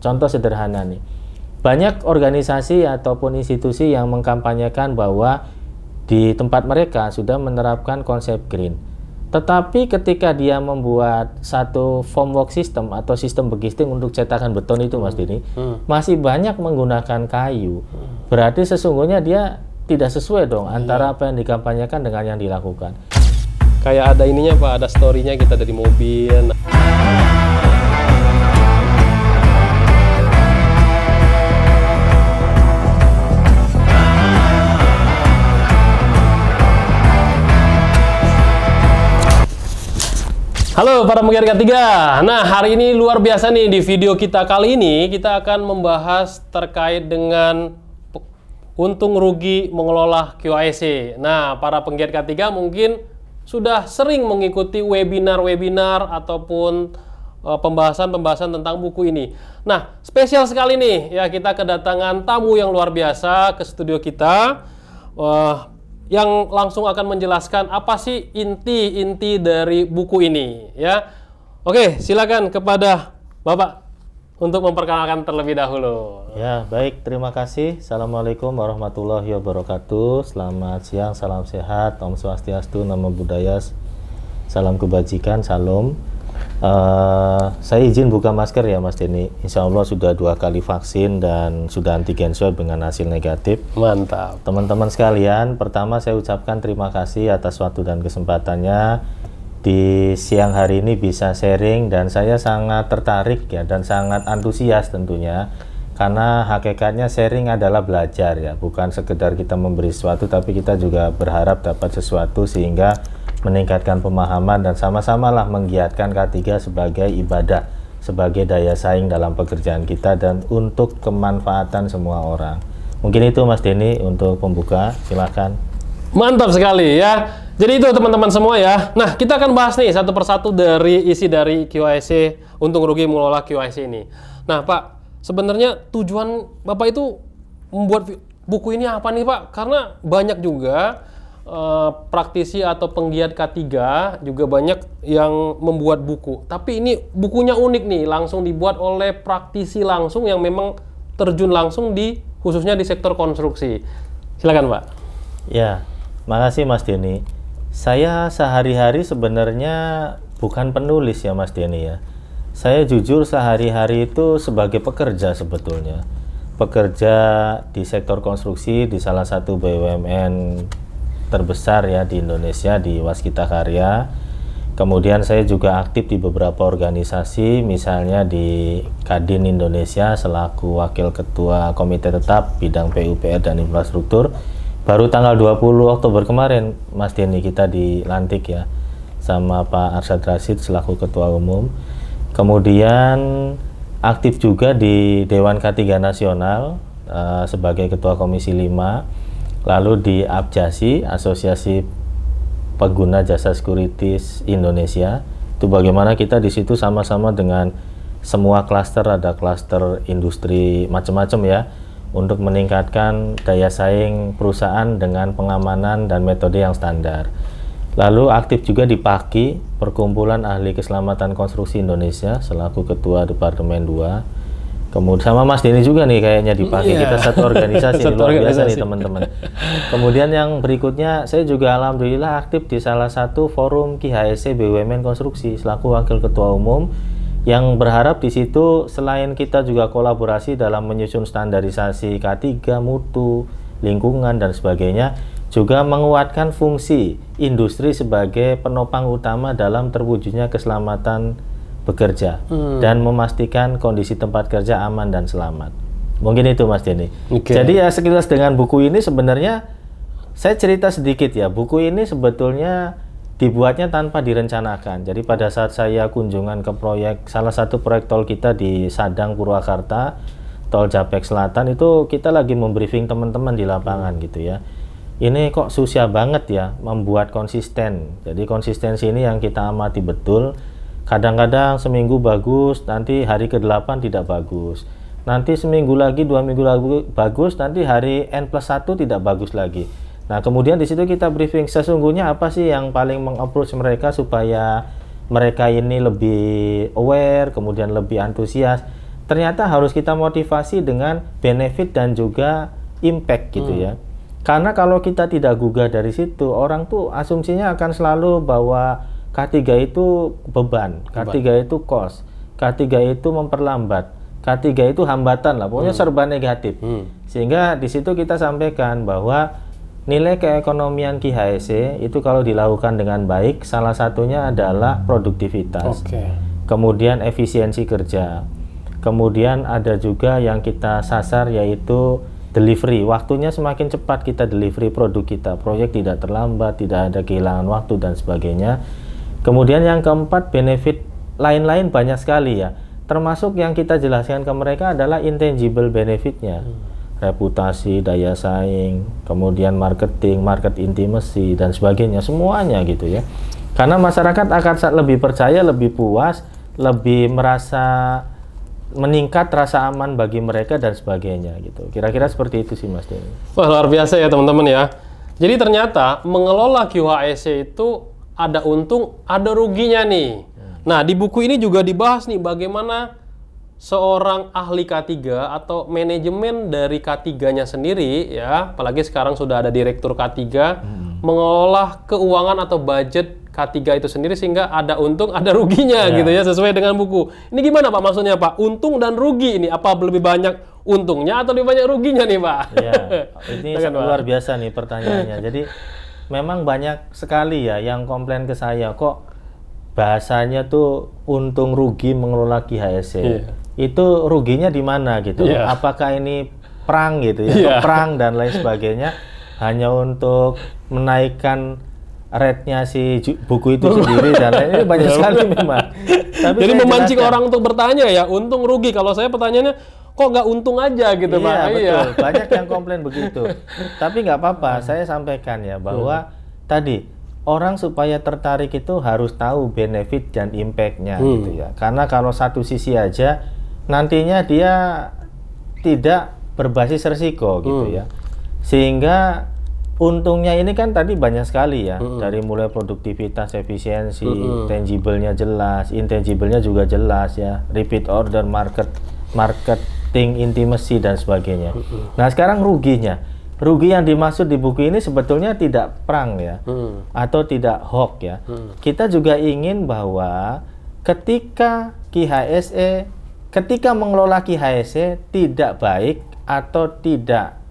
Contoh sederhana nih, banyak organisasi ataupun institusi yang mengkampanyekan bahwa di tempat mereka sudah menerapkan konsep green. Tetapi ketika dia membuat satu formwork system atau sistem begisting untuk cetakan beton itu Mas Dini, masih banyak menggunakan kayu. Berarti sesungguhnya dia tidak sesuai dong antara apa yang dikampanyekan dengan yang dilakukan. Kayak ada ininya Pak, ada story-nya kita dari mobil. Halo para penggiat K3. Nah, hari ini luar biasa nih, di video kita kali ini kita akan membahas terkait dengan untung rugi mengelola QAEC. Nah, para penggiat K3 mungkin sudah sering mengikuti webinar-webinar ataupun pembahasan-pembahasan tentang buku ini. Nah, spesial sekali nih ya, kita kedatangan tamu yang luar biasa ke studio kita. Yang langsung akan menjelaskan apa sih inti-inti dari buku ini ya. Oke, silakan kepada Bapak untuk memperkenalkan terlebih dahulu. Ya, baik, terima kasih. Assalamualaikum warahmatullahi wabarakatuh. Selamat siang, salam sehat, Om Swastiastu, Namo Buddhaya, salam kebajikan, salam. Saya izin buka masker ya Mas Denny. Insya Allah sudah 2 kali vaksin dan sudah antigen swab dengan hasil negatif. Mantap. Teman-teman sekalian, pertama saya ucapkan terima kasih atas waktu dan kesempatannya di siang hari ini bisa sharing, dan saya sangat tertarik ya dan sangat antusias tentunya, karena hakikatnya sharing adalah belajar ya, bukan sekedar kita memberi sesuatu, tapi kita juga berharap dapat sesuatu sehingga meningkatkan pemahaman dan sama-sama lah menggiatkan K3 sebagai ibadah, sebagai daya saing dalam pekerjaan kita dan untuk kemanfaatan semua orang. Mungkin itu Mas Denny untuk pembuka, silakan. Mantap sekali ya. Jadi itu teman-teman semua ya. Nah, kita akan bahas nih satu persatu dari isi dari QAEC, untung rugi mengelola QAEC ini. Nah Pak, sebenarnya tujuan Bapak itu membuat buku ini apa nih Pak? Karena banyak juga praktisi atau penggiat K3 juga banyak yang membuat buku. Tapi ini bukunya unik nih, langsung dibuat oleh praktisi langsung yang memang terjun langsung di khususnya di sektor konstruksi. Silakan Pak. Ya, makasih Mas Denny. Saya sehari-hari sebenarnya bukan penulis ya Mas Denny ya. Saya jujur sehari-hari itu sebagai pekerja sebetulnya. Pekerja di sektor konstruksi di salah satu BUMN terbesar ya di Indonesia, di Waskita Karya. Kemudian saya juga aktif di beberapa organisasi, misalnya di Kadin Indonesia selaku Wakil Ketua Komite Tetap Bidang PUPR dan Infrastruktur. Baru tanggal 20 Oktober kemarin Mas Denny kita dilantik ya sama Pak Arsyad Rashid selaku Ketua Umum. Kemudian aktif juga di Dewan K3 Nasional sebagai Ketua Komisi 5. Lalu di APJASI, Asosiasi Pengguna Jasa Sekuritis Indonesia. Itu bagaimana kita di situ sama-sama dengan semua klaster, ada klaster industri macam-macam ya, untuk meningkatkan daya saing perusahaan dengan pengamanan dan metode yang standar. Lalu aktif juga di PAKI, Perkumpulan Ahli Keselamatan Konstruksi Indonesia selaku Ketua Departemen 2. Kemudian sama Mas Denny juga nih kayaknya di PAKI, kita satu organisasi. Luar biasa nih teman-teman. Kemudian yang berikutnya, saya juga alhamdulillah aktif di salah satu forum QAEC BUMN Konstruksi selaku Wakil Ketua Umum, yang berharap di situ selain kita juga kolaborasi dalam menyusun standarisasi K3, mutu, lingkungan dan sebagainya, juga menguatkan fungsi industri sebagai penopang utama dalam terwujudnya keselamatan bekerja dan memastikan kondisi tempat kerja aman dan selamat. Mungkin itu Mas Denny. Jadi ya sekilas dengan buku ini sebenarnya saya cerita sedikit ya. Buku ini sebetulnya dibuatnya tanpa direncanakan. Jadi pada saat saya kunjungan ke proyek, salah satu proyek tol kita di Sadang Purwakarta, Tol Japek Selatan, itu kita lagi membriefing teman-teman di lapangan gitu ya. Ini kok susah banget ya membuat konsisten. Jadi konsistensi ini yang kita amati betul. Kadang-kadang seminggu bagus, nanti hari ke-8 tidak bagus. Nanti seminggu lagi, 2 minggu lagi bagus, nanti hari N+1 tidak bagus lagi. Nah, kemudian di situ kita briefing sesungguhnya apa sih yang paling meng-approach mereka supaya mereka ini lebih aware, kemudian lebih antusias. ternyata harus kita motivasi dengan benefit dan juga impact gitu ya. Karena kalau kita tidak gugah dari situ, orang tuh asumsinya akan selalu bahwa K3 itu beban, K3 itu cost, K3 itu memperlambat, K3 itu hambatan lah, pokoknya serba negatif. Sehingga di situ kita sampaikan bahwa nilai keekonomian KIHSE itu kalau dilakukan dengan baik, salah satunya adalah produktivitas, kemudian efisiensi kerja, kemudian ada juga yang kita sasar yaitu delivery, waktunya semakin cepat kita delivery produk kita, proyek tidak terlambat, tidak ada kehilangan waktu dan sebagainya. Kemudian yang keempat, benefit lain-lain banyak sekali ya, termasuk yang kita jelaskan ke mereka adalah intangible benefitnya, reputasi, daya saing, kemudian marketing, market intimacy dan sebagainya, semuanya gitu ya. Karena masyarakat akan lebih percaya, lebih puas, lebih merasa meningkat rasa aman bagi mereka dan sebagainya gitu. Kira-kira seperti itu sih Mas Denny. Wah, luar biasa ya teman-teman ya. Jadi ternyata mengelola QHSE itu ada untung, ada ruginya nih. Nah, di buku ini juga dibahas nih bagaimana seorang ahli K3 atau manajemen dari K3-nya sendiri ya, apalagi sekarang sudah ada direktur K3 mengelola keuangan atau budget K3 itu sendiri sehingga ada untung, ada ruginya gitu ya, sesuai dengan buku. Ini gimana Pak maksudnya Pak? Untung dan rugi ini, apa lebih banyak untungnya atau lebih banyak ruginya nih Pak? Ya, ini luar biasa nih pertanyaannya. Jadi memang banyak sekali ya yang komplain ke saya, kok bahasanya tuh untung rugi mengelola KIHSE. Itu ruginya di mana gitu? Apakah ini perang gitu ya, perang dan lain sebagainya hanya untuk menaikkan rate-nya si buku itu sendiri dan lain, ini banyak sekali memang. Tapi jadi memancing orang untuk bertanya ya, untung rugi. Kalau saya pertanyaannya, kok nggak untung aja gitu Pak? Betul, banyak yang komplain begitu. Tapi nggak apa-apa, saya sampaikan ya bahwa tadi orang supaya tertarik itu harus tahu benefit dan impact-nya gitu ya. Karena kalau satu sisi aja, nantinya dia tidak berbasis resiko gitu ya. Sehingga untungnya ini kan tadi banyak sekali ya, dari mulai produktivitas, efisiensi, tangible-nya jelas, intangible-nya juga jelas ya, repeat order, marketing, intimacy dan sebagainya. Nah sekarang ruginya, rugi yang dimaksud di buku ini sebetulnya tidak perang ya, atau tidak hoax ya. Kita juga ingin bahwa ketika KIHSE, ketika mengelola KIHSE tidak baik atau tidak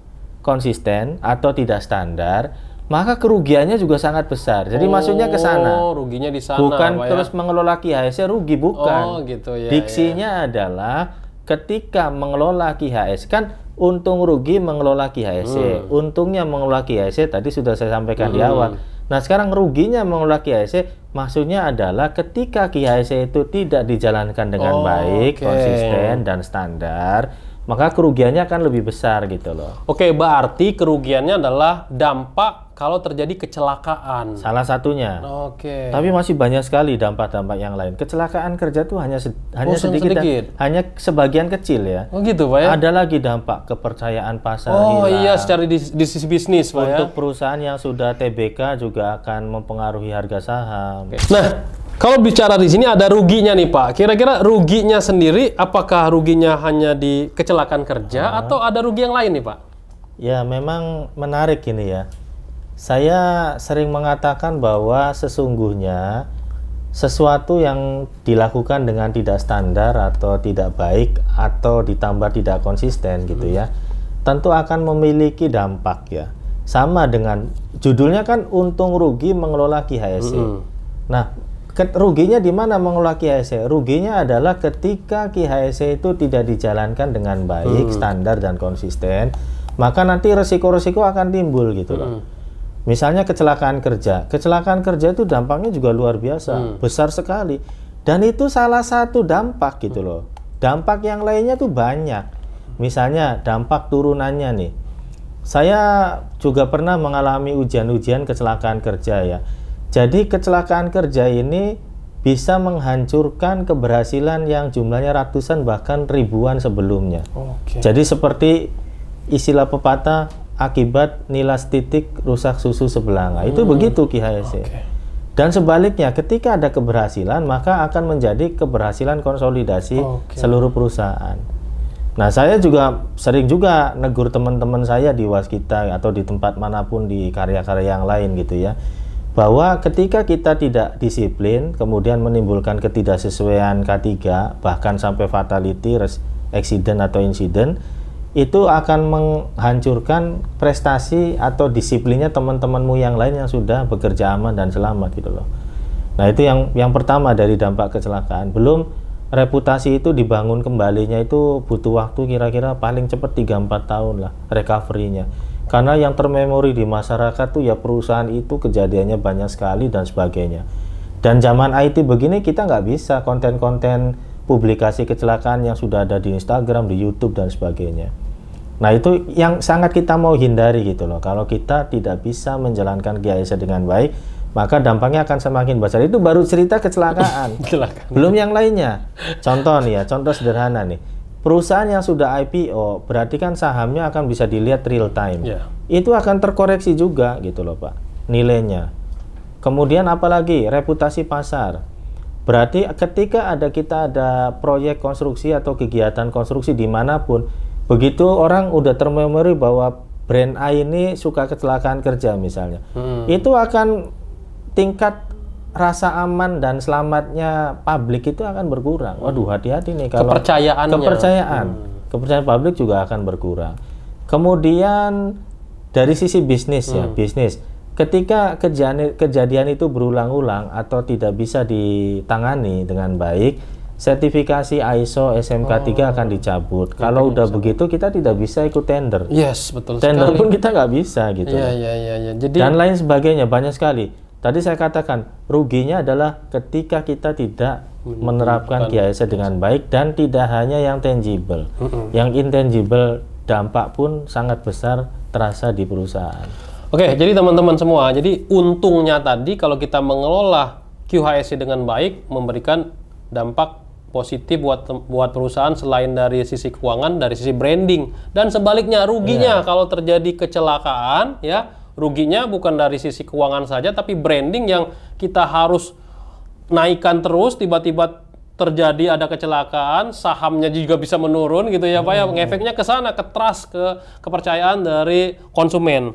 konsisten atau tidak standar, maka kerugiannya juga sangat besar. Jadi maksudnya ke sana. Ruginya di sana. Bukan terus mengelola KIHSE rugi, bukan. Gitu ya. Diksinya adalah ketika mengelola KIHSE kan untung rugi mengelola KIHSE. Untungnya mengelola KIHSE tadi sudah saya sampaikan di awal. Nah, sekarang ruginya mengelola KIHSE maksudnya adalah ketika KIHSE itu tidak dijalankan dengan baik, konsisten dan standar, maka kerugiannya akan lebih besar gitu loh. Oke, berarti kerugiannya adalah dampak kalau terjadi kecelakaan. Salah satunya. Tapi masih banyak sekali dampak-dampak yang lain. Kecelakaan kerja tuh hanya sedikit. Hanya sebagian kecil ya. Gitu Pak ya. Ada lagi dampak kepercayaan pasar hilang. Iya, secara di sisi bisnis Pak ya. Untuk perusahaan yang sudah TBK juga akan mempengaruhi harga saham. Nah, kalau bicara di sini ada ruginya nih Pak. Kira-kira ruginya sendiri, apakah ruginya hanya di kecelakaan kerja atau ada rugi yang lain nih Pak? Ya memang menarik ini ya. Saya sering mengatakan bahwa sesungguhnya sesuatu yang dilakukan dengan tidak standar atau tidak baik atau ditambah tidak konsisten gitu ya, tentu akan memiliki dampak ya. Sama dengan judulnya kan untung rugi mengelola KIHSE. Nah, ruginya di mana mengelola KIHSE? Ruginya adalah ketika KIHSE itu tidak dijalankan dengan baik, standar dan konsisten, maka nanti resiko-resiko akan timbul gitu loh. Misalnya kecelakaan kerja. Kecelakaan kerja itu dampaknya juga luar biasa, besar sekali. Dan itu salah satu dampak gitu loh. Dampak yang lainnya tuh banyak. Misalnya dampak turunannya nih. Saya juga pernah mengalami ujian-ujian kecelakaan kerja ya. Jadi kecelakaan kerja ini bisa menghancurkan keberhasilan yang jumlahnya ratusan bahkan ribuan sebelumnya. Jadi seperti istilah pepatah, akibat nilas titik rusak susu sebelanga. Itu begitu KIHSE. Dan sebaliknya, ketika ada keberhasilan, maka akan menjadi keberhasilan konsolidasi seluruh perusahaan. Nah, saya juga sering juga negur teman-teman saya di Waskita atau di tempat manapun di karya-karya yang lain gitu ya, bahwa ketika kita tidak disiplin, kemudian menimbulkan ketidaksesuaian K3, bahkan sampai fatality, accident atau insiden, itu akan menghancurkan prestasi atau disiplinnya teman-temanmu yang lain yang sudah bekerja aman dan selamat gitu loh. Nah, itu yang pertama dari dampak kecelakaan. Belum reputasi itu dibangun kembalinya itu butuh waktu kira-kira paling cepat 3-4 tahun lah recovery-nya. Karena yang termemori di masyarakat tuh ya perusahaan itu kejadiannya banyak sekali dan sebagainya. Dan zaman IT begini kita nggak bisa konten-konten publikasi kecelakaan yang sudah ada di Instagram, di YouTube dan sebagainya. Nah, itu yang sangat kita mau hindari gitu loh. Kalau kita tidak bisa menjalankan QAIC dengan baik, maka dampaknya akan semakin besar. Itu baru cerita kecelakaan. Belum yang lainnya. Contoh nih ya, contoh sederhana nih. Perusahaan yang sudah IPO, berarti kan sahamnya akan bisa dilihat real time. Itu akan terkoreksi juga gitu loh Pak, nilainya. Kemudian apalagi reputasi pasar. Berarti ketika kita ada proyek konstruksi atau kegiatan konstruksi dimanapun, begitu orang udah termemori bahwa brand A ini suka kecelakaan kerja misalnya, itu akan tingkat rasa aman dan selamatnya publik itu akan berkurang. Waduh, hati-hati nih kalau kepercayaan publik juga akan berkurang. Kemudian dari sisi bisnis ya, bisnis. Ketika kejadian itu berulang-ulang atau tidak bisa ditangani dengan baik, sertifikasi ISO SMK 3 akan dicabut. Kalau udah begitu kita tidak bisa ikut tender. Yes, betul tender sekali. Pun kita nggak bisa gitu. Jadi, dan lain sebagainya, banyak sekali. Tadi saya katakan ruginya adalah ketika kita tidak menerapkan QAIC dengan baik dan tidak hanya yang tangible, yang intangible dampak pun sangat besar terasa di perusahaan. Oke, jadi teman-teman semua, jadi untungnya tadi kalau kita mengelola QHSE dengan baik memberikan dampak positif buat perusahaan selain dari sisi keuangan, dari sisi branding, dan sebaliknya ruginya kalau terjadi kecelakaan ya, ruginya bukan dari sisi keuangan saja tapi branding yang kita harus naikkan terus, tiba-tiba terjadi ada kecelakaan, sahamnya juga bisa menurun gitu ya Pak ya, ngefeknya ke sana, ke trust, ke kepercayaan dari konsumen.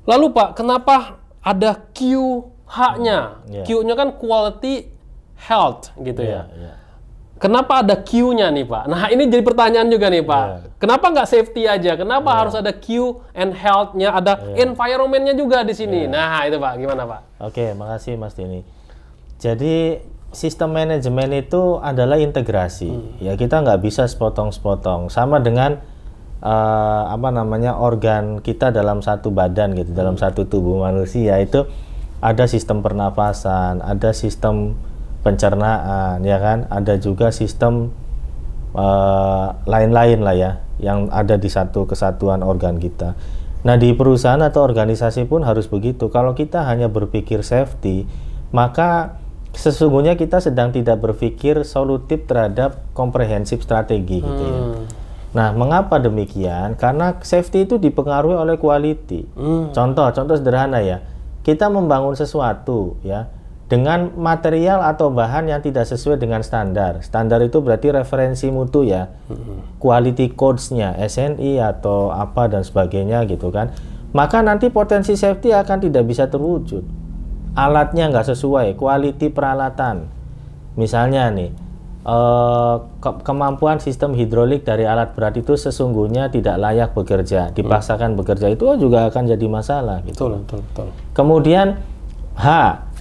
Lalu Pak, kenapa ada QH-nya? Q-nya kan quality health gitu ya. Kenapa ada Q-nya nih Pak? Nah ini jadi pertanyaan juga nih Pak. Kenapa nggak safety aja? Kenapa harus ada Q and health-nya, ada environment-nya juga di sini? Nah itu Pak, gimana Pak? Oke, makasih Mas Denny. Jadi sistem manajemen itu adalah integrasi. Ya kita nggak bisa sepotong-sepotong. Sama dengan organ kita dalam satu badan gitu, dalam satu tubuh manusia itu ada sistem pernafasan, ada sistem pencernaan, ya kan, ada juga sistem lain-lain lah ya yang ada di satu kesatuan organ kita. Nah di perusahaan atau organisasi pun harus begitu. Kalau kita hanya berpikir safety, maka sesungguhnya kita sedang tidak berpikir solutif terhadap komprehensif strategi gitu ya. Nah, mengapa demikian? Karena safety itu dipengaruhi oleh quality. Contoh sederhana ya. Kita membangun sesuatu ya dengan material atau bahan yang tidak sesuai dengan standar. Standar itu berarti referensi mutu ya. Quality codes-nya, SNI atau apa dan sebagainya gitu kan. Maka nanti potensi safety akan tidak bisa terwujud. Alatnya nggak sesuai, quality peralatan. Misalnya nih, kemampuan sistem hidrolik dari alat berat itu sesungguhnya tidak layak bekerja, dipaksakan bekerja, itu juga akan jadi masalah gitu. Betul. Kemudian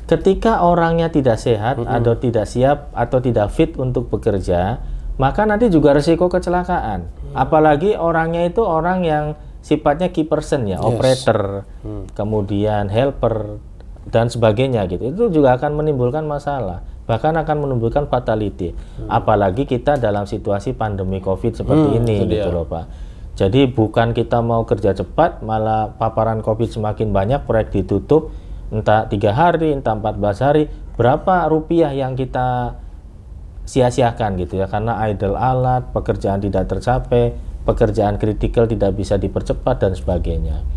ketika orangnya tidak sehat atau tidak siap atau tidak fit untuk bekerja, maka nanti juga risiko kecelakaan. Apalagi orangnya itu orang yang sifatnya key person ya, operator, kemudian helper dan sebagainya gitu. Itu juga akan menimbulkan masalah, bahkan akan menimbulkan fatality. Apalagi kita dalam situasi pandemi COVID seperti ini gitu loh Pak. Jadi bukan kita mau kerja cepat, malah paparan COVID semakin banyak, proyek ditutup entah 3 hari, entah 14 hari, berapa rupiah yang kita sia-siakan gitu ya, karena idle alat, pekerjaan tidak tercapai, pekerjaan kritikal tidak bisa dipercepat dan sebagainya.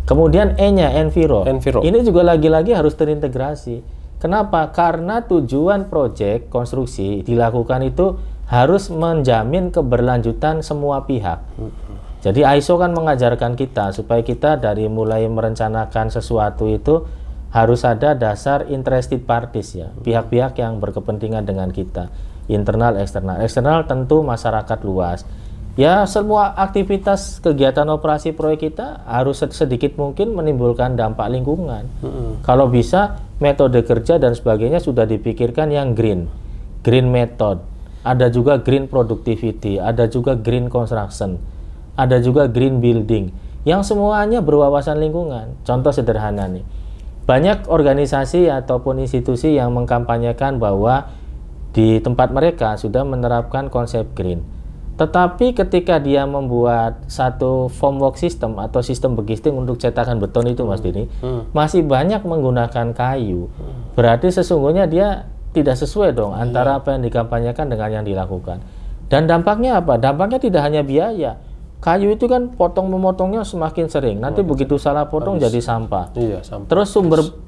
Kemudian E-nya, enviro. Ini juga lagi-lagi harus terintegrasi. Kenapa? Karena tujuan proyek konstruksi dilakukan itu harus menjamin keberlanjutan semua pihak. Jadi ISO kan mengajarkan kita supaya kita dari mulai merencanakan sesuatu itu harus ada dasar interested parties ya, pihak-pihak yang berkepentingan dengan kita, internal, eksternal. Eksternal tentu masyarakat luas. Ya, semua aktivitas kegiatan operasi proyek kita harus sedikit mungkin menimbulkan dampak lingkungan. Kalau bisa metode kerja dan sebagainya sudah dipikirkan yang green method. Ada juga green productivity, ada juga green construction, ada juga green building, yang semuanya berwawasan lingkungan. Contoh sederhana nih, banyak organisasi ataupun institusi yang mengkampanyekan bahwa di tempat mereka sudah menerapkan konsep green. Tetapi ketika dia membuat satu formwork system atau sistem begisting untuk cetakan beton itu Mas Dini, masih banyak menggunakan kayu. Berarti sesungguhnya dia tidak sesuai dong antara apa yang dikampanyekan dengan yang dilakukan. Dan dampaknya apa? Dampaknya tidak hanya biaya. Kayu itu kan memotongnya semakin sering. Nanti begitu salah potong jadi sampah. Sampah. Terus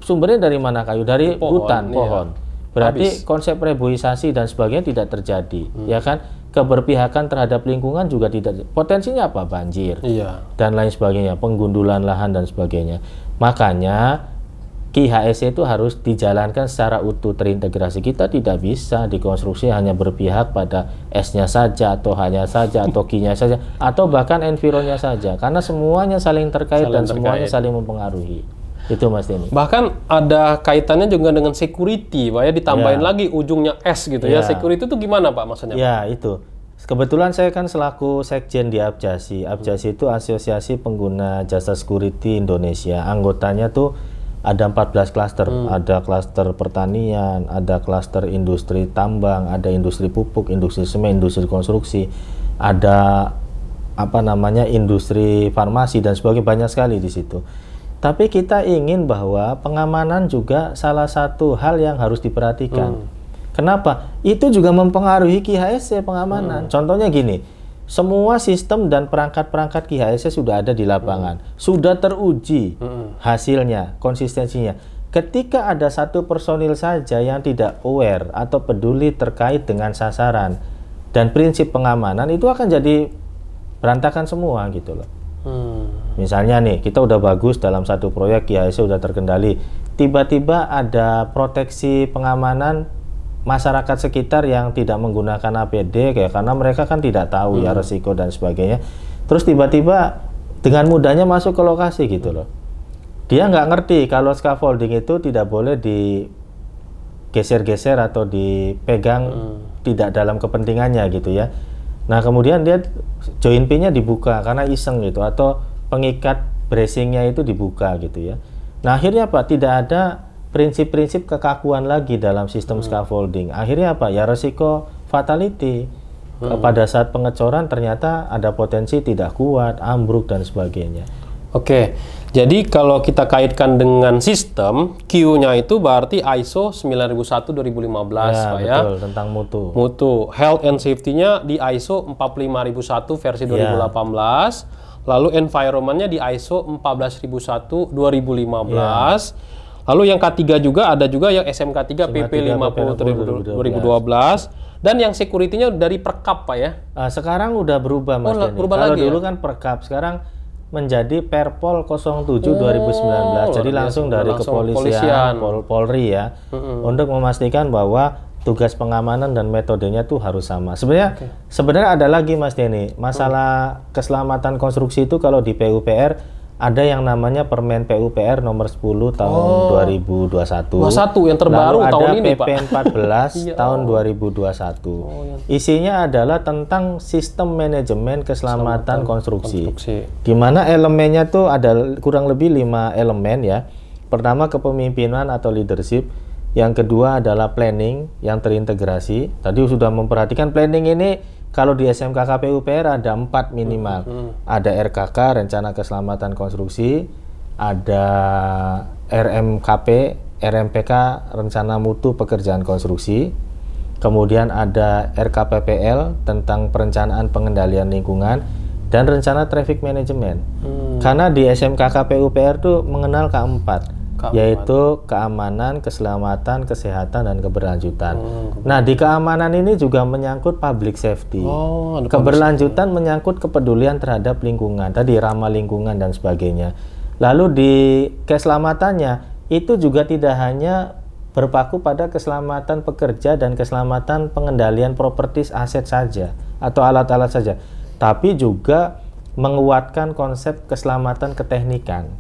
sumbernya dari mana kayu? Dari hutan, pohon. Berarti konsep reboisasi dan sebagainya tidak terjadi, ya kan? Keberpihakan terhadap lingkungan juga tidak. Potensinya apa? Banjir dan lain sebagainya, penggundulan lahan dan sebagainya. Makanya KIHSE itu harus dijalankan secara utuh, terintegrasi. Kita tidak bisa dikonstruksi hanya berpihak pada S-nya saja atau H-nya saja atau Q-nya saja atau bahkan environnya saja, karena semuanya saling terkait dan semuanya saling mempengaruhi. Itu Mas Denny. Bahkan ada kaitannya juga dengan security, Pak ya, ditambahin lagi ujungnya S gitu ya. Security itu gimana Pak maksudnya? Ya, itu. Kebetulan saya kan selaku sekjen di APJASI. APJASI itu Asosiasi Pengguna Jasa Security Indonesia. Anggotanya tuh ada 14 klaster, ada klaster pertanian, ada klaster industri tambang, ada industri pupuk, industri semen, industri konstruksi, ada industri farmasi dan sebagainya, banyak sekali di situ. Tapi kita ingin bahwa pengamanan juga salah satu hal yang harus diperhatikan. Kenapa? Itu juga mempengaruhi KIHSE pengamanan. Contohnya gini, semua sistem dan perangkat-perangkat KIHSE sudah ada di lapangan, sudah teruji hasilnya, konsistensinya. Ketika ada satu personil saja yang tidak aware atau peduli terkait dengan sasaran dan prinsip pengamanan, itu akan jadi berantakan semua gitu loh. Misalnya nih, kita udah bagus dalam satu proyek, KIHSE udah terkendali, tiba-tiba ada proteksi pengamanan masyarakat sekitar yang tidak menggunakan APD karena mereka kan tidak tahu ya resiko dan sebagainya. Terus tiba-tiba dengan mudahnya masuk ke lokasi gitu loh. Dia nggak ngerti kalau scaffolding itu tidak boleh digeser-geser atau dipegang tidak dalam kepentingannya gitu ya. Nah kemudian dia join pin-nya dibuka karena iseng gitu, atau pengikat bracing-nya itu dibuka gitu ya. Nah akhirnya apa? Tidak ada prinsip-prinsip kekakuan lagi dalam sistem scaffolding. Akhirnya apa? Ya resiko fatality. Pada saat pengecoran ternyata ada potensi tidak kuat, ambruk dan sebagainya. Oke, jadi kalau kita kaitkan dengan sistem, Q-nya itu berarti ISO 9001-2015 Pak ya. Betul, tentang mutu. Mutu. Health and safety-nya di ISO 45001 versi 2018. Lalu environment-nya di ISO 14001 2015. Lalu yang K3 juga ada juga yang SMK 3 PP 50 2012. Dan yang security-nya dari Perkap Pak ya? Sekarang udah berubah Mas Denny. Kalau dulu kan Perkap, sekarang menjadi Perpol 07 2019. Jadi langsung dari kepolisian, Polri ya, untuk memastikan bahwa tugas pengamanan dan metodenya tuh harus sama. Sebenarnya ada lagi Mas Denny, masalah keselamatan konstruksi itu kalau di PUPR ada yang namanya Permen PUPR nomor 10 tahun 2021. 21 yang terbaru tahun ini Pak. Lalu ada PP 14 tahun 2021. Isinya adalah tentang sistem manajemen keselamatan konstruksi. Di mana elemennya tuh ada kurang lebih 5 elemen ya. Pertama kepemimpinan atau leadership. Yang kedua adalah planning yang terintegrasi. Tadi sudah memperhatikan planning ini. Kalau di SMK KPUPR ada 4 minimal. Ada RKK, Rencana Keselamatan Konstruksi, ada RMKP, RMPK, Rencana Mutu Pekerjaan Konstruksi. Kemudian ada RKPPL tentang Perencanaan Pengendalian Lingkungan dan Rencana Traffic Management. Karena di SMK KPUPR itu mengenal K4. yaitu keamanan, keselamatan, kesehatan, dan keberlanjutan. Nah, di keamanan ini juga menyangkut public safety. Keberlanjutan menyangkut kepedulian terhadap lingkungan, tadi ramah lingkungan dan sebagainya. Lalu di keselamatannya itu juga tidak hanya berpaku pada keselamatan pekerja dan keselamatan pengendalian propertis aset saja atau alat-alat saja, tapi juga menguatkan konsep keselamatan keteknikan.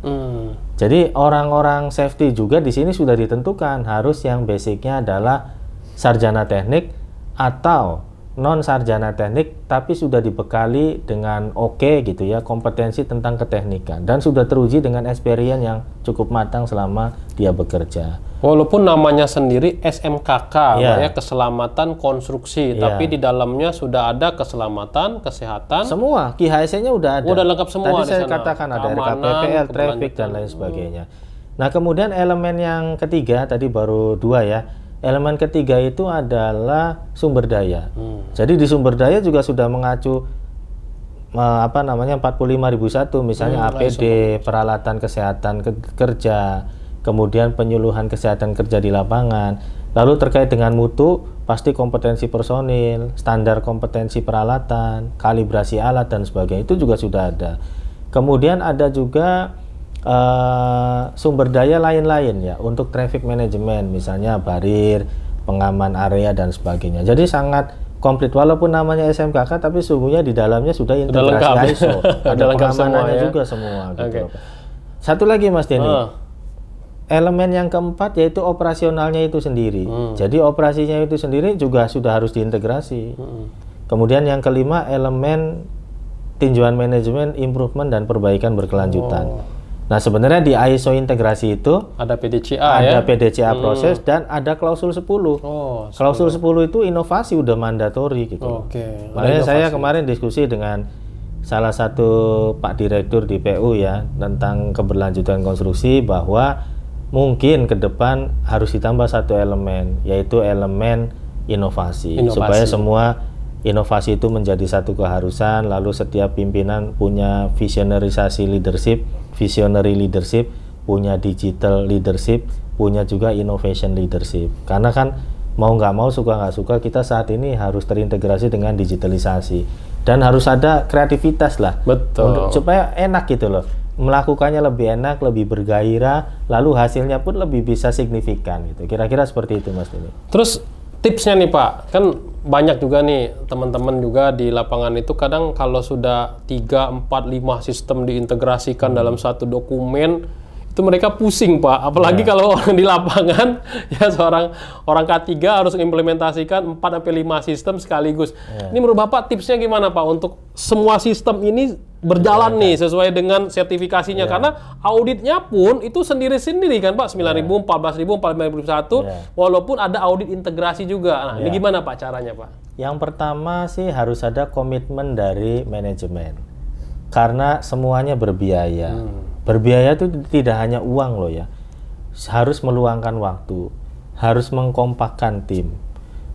Jadi orang-orang safety juga di sini sudah ditentukan harus yang basicnya adalah sarjana teknik atau non sarjana teknik, tapi sudah dibekali dengan gitu ya, kompetensi tentang keteknikan dan sudah teruji dengan experience yang cukup matang selama dia bekerja. Walaupun namanya sendiri SMKK, ya keselamatan konstruksi, tapi di dalamnya sudah ada keselamatan, kesehatan. Semua KIHSE-nya udah ada. Udah lengkap semua. Tadi saya katakan ada RKPPL, traffic dan lain sebagainya. Nah, kemudian elemen yang ketiga tadi baru 2 ya. Elemen ketiga itu adalah sumber daya. Jadi di sumber daya juga sudah mengacu 45001 misalnya APD, peralatan kesehatan kerja, kemudian penyuluhan kesehatan kerja di lapangan. Lalu terkait dengan mutu, pasti kompetensi personil, standar kompetensi peralatan, kalibrasi alat dan sebagainya itu juga sudah ada. Kemudian ada juga sumber daya lain-lain ya untuk traffic management, misalnya barir, pengaman area dan sebagainya. Jadi sangat komplit walaupun namanya SMKK, tapi sungguhnya di dalamnya sudah integrasi ISO, ada pengamanannya juga semua. Gitu. Satu lagi Mas Denny. Elemen yang keempat yaitu operasionalnya itu sendiri. Jadi operasinya itu sendiri juga sudah harus diintegrasi. Kemudian yang kelima elemen tinjauan manajemen, improvement dan perbaikan berkelanjutan. Nah, sebenarnya di ISO integrasi itu ada PDCA PDCA proses dan ada klausul 10. Klausul 10 itu inovasi udah mandatori gitu. Makanya saya kemarin diskusi dengan salah satu Pak Direktur di PU ya tentang keberlanjutan konstruksi bahwa mungkin ke depan harus ditambah satu elemen, yaitu elemen inovasi. Supaya semua inovasi itu menjadi satu keharusan, lalu setiap pimpinan punya visionary leadership, punya digital leadership, punya juga innovation leadership. Karena kan mau nggak mau, suka nggak suka, kita saat ini harus terintegrasi dengan digitalisasi dan harus ada kreativitas lah. Betul. Supaya enak gitu loh. Melakukannya lebih enak, lebih bergairah, lalu hasilnya pun lebih bisa signifikan gitu. Kira-kira seperti itu Mas Denny. Terus tipsnya nih Pak, kan banyak juga nih teman-teman juga di lapangan itu kadang kalau sudah 3, 4, 5 sistem diintegrasikan dalam satu dokumen, itu mereka pusing Pak. Apalagi kalau orang di lapangan, ya seorang orang K3 harus mengimplementasikan 4-5 sistem sekaligus. Ini menurut Bapak tipsnya gimana Pak untuk semua sistem ini berjalan nih sesuai dengan sertifikasinya, karena auditnya pun itu sendiri-sendiri kan Pak, 9.000, 14.000, 4.001, walaupun ada audit integrasi juga. Nah, ini gimana Pak caranya Pak? Yang pertama sih harus ada komitmen dari manajemen, karena semuanya berbiaya. Berbiaya itu tidak hanya uang loh ya, harus meluangkan waktu, harus mengkompakkan tim.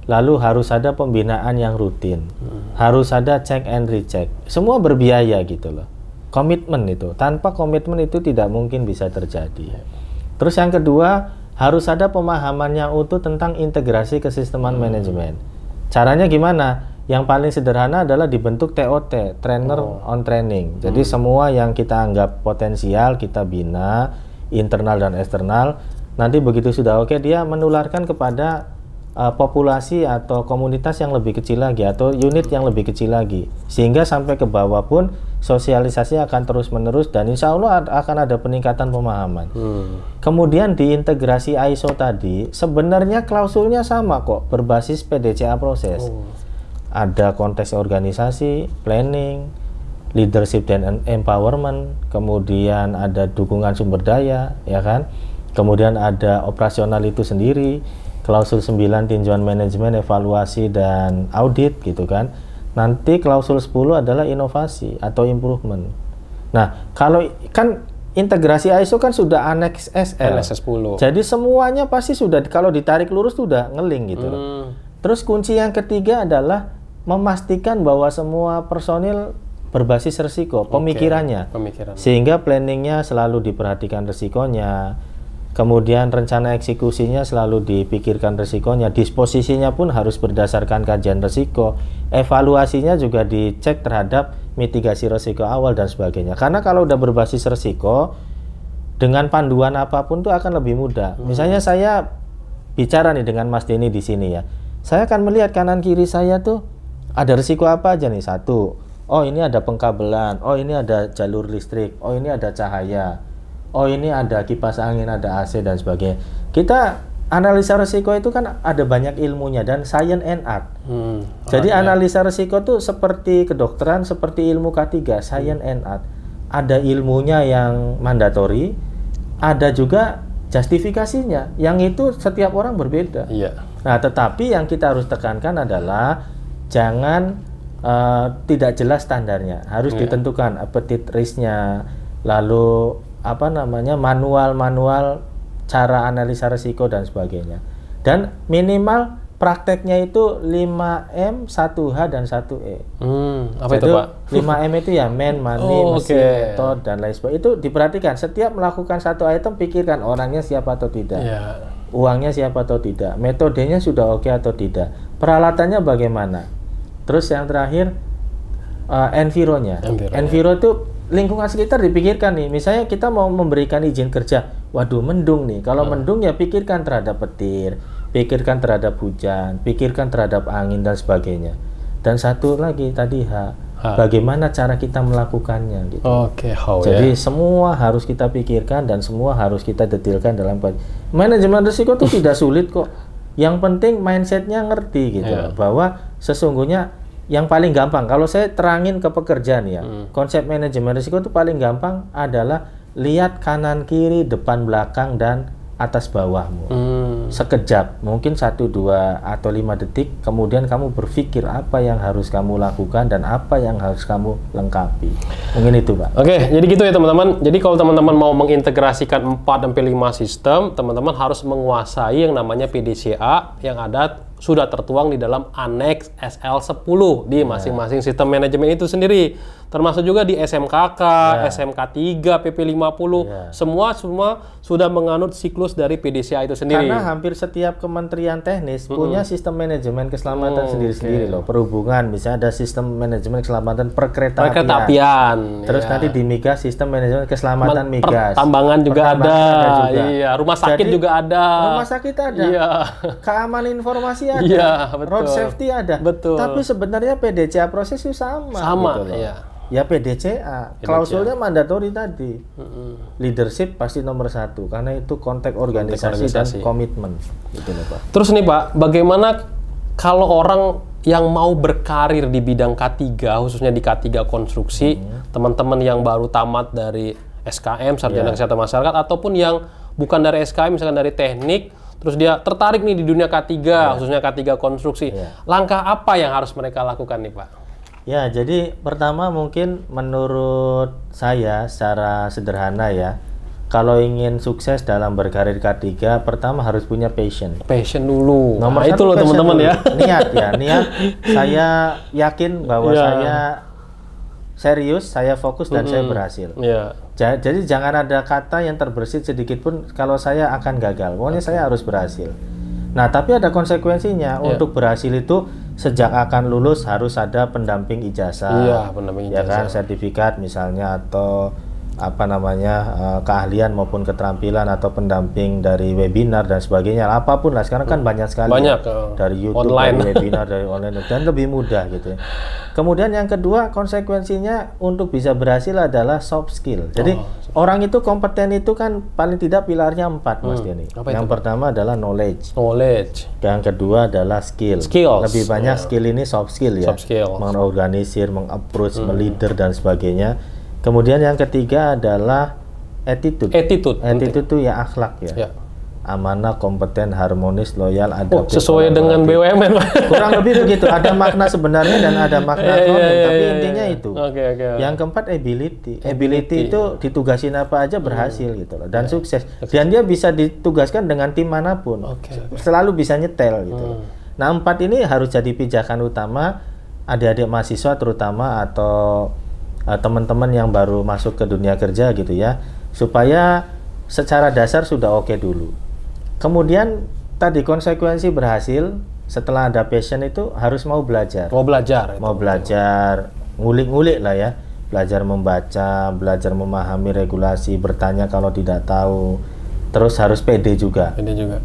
Lalu harus ada pembinaan yang rutin, harus ada check and recheck. Semua berbiaya gitu loh. Komitmen itu, tanpa komitmen itu tidak mungkin bisa terjadi. Terus yang kedua, harus ada pemahaman yang utuh tentang integrasi kesisteman manajemen. Caranya gimana? Yang paling sederhana adalah dibentuk TOT, Trainer on Training. Jadi semua yang kita anggap potensial, kita bina, internal dan eksternal. Nanti begitu sudah oke, dia menularkan kepada populasi atau komunitas yang lebih kecil lagi atau unit yang lebih kecil lagi, sehingga sampai ke bawah pun sosialisasi akan terus menerus dan insya Allah akan ada peningkatan pemahaman. Kemudian di integrasi ISO tadi sebenarnya klausulnya sama kok, berbasis PDCA proses. Ada konteks organisasi, planning, leadership dan empowerment, kemudian ada dukungan sumber daya, ya kan? Kemudian ada operasional itu sendiri, klausul 9 tinjauan manajemen, evaluasi dan audit gitu kan. Nanti klausul 10 adalah inovasi atau improvement. Nah, kalau kan integrasi ISO kan sudah aneks SL. Aneks 10. Jadi semuanya pasti sudah, kalau ditarik lurus sudah ngeling gitu loh. Terus kunci yang ketiga adalah memastikan bahwa semua personil berbasis resiko, pemikirannya. Sehingga planningnya selalu diperhatikan resikonya. Kemudian rencana eksekusinya selalu dipikirkan risikonya, disposisinya pun harus berdasarkan kajian risiko, evaluasinya juga dicek terhadap mitigasi risiko awal dan sebagainya. Karena kalau udah berbasis risiko, dengan panduan apapun tuh akan lebih mudah. Misalnya saya bicara nih dengan Mas Denny di sini ya, saya akan melihat kanan kiri saya tuh ada risiko apa aja nih. Satu, oh ini ada pengkabelan, oh ini ada jalur listrik, oh ini ada cahaya, oh ini ada kipas angin, ada AC dan sebagainya. Kita analisa risiko itu kan ada banyak ilmunya dan science and art. Jadi analisa risiko tuh seperti kedokteran, seperti ilmu K3, science and art. Ada ilmunya yang mandatori, ada juga justifikasinya, yang itu setiap orang berbeda. Nah, tetapi yang kita harus tekankan adalah jangan tidak jelas standarnya, harus ditentukan appetite risk-nya, lalu apa namanya manual cara analisa risiko dan sebagainya, dan minimal prakteknya itu 5M, 1H dan 1E. Apa itu Pak? 5M itu ya man, money, mesin, method dan lain sebagainya. Itu diperhatikan setiap melakukan satu item, pikirkan orangnya siapa atau tidak, uangnya siapa atau tidak, metodenya sudah oke atau tidak, peralatannya bagaimana. Terus yang terakhir environnya. Enviro itu lingkungan sekitar dipikirkan nih. Misalnya kita mau memberikan izin kerja, waduh mendung nih. Kalau mendung ya pikirkan terhadap petir, pikirkan terhadap hujan, pikirkan terhadap angin dan sebagainya. Dan satu lagi tadi bagaimana cara kita melakukannya gitu. Jadi semua harus kita pikirkan dan semua harus kita detailkan dalam manajemen risiko itu tidak sulit kok. Yang penting mindsetnya ngerti gitu, bahwa sesungguhnya yang paling gampang, kalau saya terangin ke pekerja nih ya, konsep manajemen risiko itu paling gampang adalah lihat kanan kiri, depan belakang dan atas bawahmu. Sekejap, mungkin 1, 2 atau 5 detik, kemudian kamu berpikir apa yang harus kamu lakukan dan apa yang harus kamu lengkapi. Mungkin itu Pak. Oke, jadi gitu ya teman-teman. Jadi kalau teman-teman mau mengintegrasikan 4-5 sistem, teman-teman harus menguasai yang namanya PDCA yang ada sudah tertuang di dalam Annex SL10 di masing-masing sistem manajemen itu sendiri. Termasuk juga di SMKK, SMK3, PP50, semua sudah menganut siklus dari PDCA itu sendiri. Karena hampir setiap kementerian teknis punya sistem manajemen keselamatan sendiri-sendiri loh. Perhubungan misalnya ada sistem manajemen keselamatan perkeretaapian. Terus nanti di migas sistem manajemen keselamatan migas. Pertambangan juga ada. Iya, rumah sakit juga ada. Rumah sakit ada. Keamanan informasi ada. Betul. Road safety ada. Betul. Tapi sebenarnya PDCA proses itu sama gitu loh. Ya PDCA, klausulnya mandatori tadi. Leadership pasti nomor 1 karena itu konteks organisasi dan komitmen. Gitu loh Pak. Terus nih Pak, bagaimana kalau orang yang mau berkarir di bidang K3, khususnya di K3 konstruksi, teman-teman yang baru tamat dari SKM, Sarjana Kesehatan Masyarakat, ataupun yang bukan dari SKM, misalkan dari teknik, terus dia tertarik nih di dunia K3, khususnya K3 konstruksi. Langkah apa yang harus mereka lakukan nih Pak? Ya, jadi pertama mungkin menurut saya secara sederhana ya, kalau ingin sukses dalam berkarir K3, pertama harus punya passion. Passion dulu. Nomor itu loh teman-teman ya. Niat ya, niat. Saya yakin bahwa saya serius, saya fokus dan saya berhasil. Jadi jangan ada kata yang terbersit sedikit pun kalau saya akan gagal. Pokoknya saya harus berhasil. Nah, tapi ada konsekuensinya. Untuk berhasil itu sejak akan lulus harus ada pendamping ijazah. Pendamping ijazah. Ya kan, sertifikat misalnya atau apa namanya keahlian maupun keterampilan atau pendamping dari webinar dan sebagainya. Apapun lah, sekarang kan banyak sekali. Dari YouTube, online. dari webinar, dari online dan lebih mudah gitu ya. Kemudian yang kedua konsekuensinya untuk bisa berhasil adalah soft skill. Jadi orang itu kompeten itu kan paling tidak pilarnya 4 Mas Denny. Yang pertama adalah knowledge. Yang kedua adalah skill. Lebih banyak skill ini soft skill ya. Mengorganisir, mengapproach, meleader dan sebagainya. Kemudian yang ketiga adalah attitude. Attitude itu ya akhlak ya. Amanah, kompeten, harmonis, loyal, adaptif. Sesuai dengan BUMN. Kurang lebih begitu. Ada makna sebenarnya dan ada makna tapi intinya itu. Yang keempat ability. Ability itu ditugasin apa aja berhasil gitu loh dan sukses. Dan dia bisa ditugaskan dengan tim manapun. Selalu bisa nyetel gitu loh. Nah, 4 ini harus jadi pijakan utama adik-adik mahasiswa terutama atau teman-teman yang baru masuk ke dunia kerja gitu ya, supaya secara dasar sudah oke dulu. Kemudian tadi konsekuensi berhasil setelah ada passion itu harus mau belajar. Mau belajar. Mau belajar, ngulik-ngulik lah ya. Belajar membaca, belajar memahami regulasi, bertanya kalau tidak tahu. Terus harus pede juga.